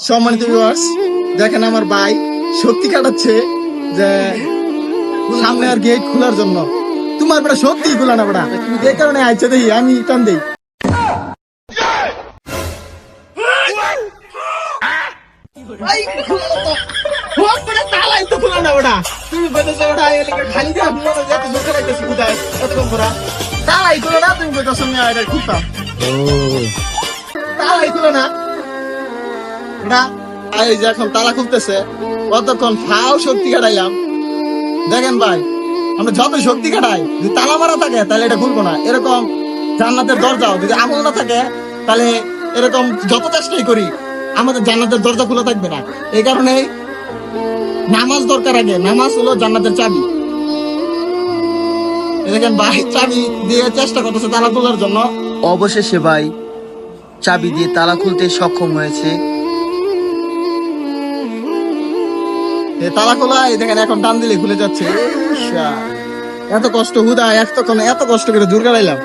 সম্মানিত ভিউয়ার্স, দেখেন আমার ভাই শক্তি কাটাচ্ছে যে সামনে আর গেট খোলার জন্য। তোমার বেটা সত্যি খোলা না বেটা, এই কারণে আইছে দেখি আমি টান দেই। ভাই, খোলা না তো। হোক বেটা, তালাই তো খোলা না বেটা। তুমি বলতেছো বেটা এলাকা খালি দিয়ে ঘুমানো যেত জোরে লাগতেছে কোথায় এতক্ষণ পরা। তালাই খোলা না, তুমি বলতেছো আমি এটা খুলতাম। তালাই খোলা না বেটা। এই যে এখন তালা খুলতেছে, কতক্ষণ ফাও শক্তি কাটাইলাম। দেখেন ভাই, আমরা যত শক্তি কাটাই যদি তালা মারা থাকে তাহলে এটা খুলবো না। এরকম জান্নাতের দরজাও যদি আমল না থাকে তাহলে এরকম যত চেষ্টাই করি আমাদের জান্নাতের দরজা খোলা থাকবে না। এই কারণে নামাজ দরকার, আগে নামাজ হলো জান্নাতের চাবি। দেখেন ভাই চাবি দিয়ে চেষ্টা করতেছে তালা খোলার জন্য। অবশেষে ভাই চাবি দিয়ে তালা খুলতে সক্ষম হয়েছে। তালা খোলা, এই দেখেন এখন টান দিলে খুলে যাচ্ছে। এত কষ্ট হুদা, এত কষ্ট করে জোর কাটাইলাম।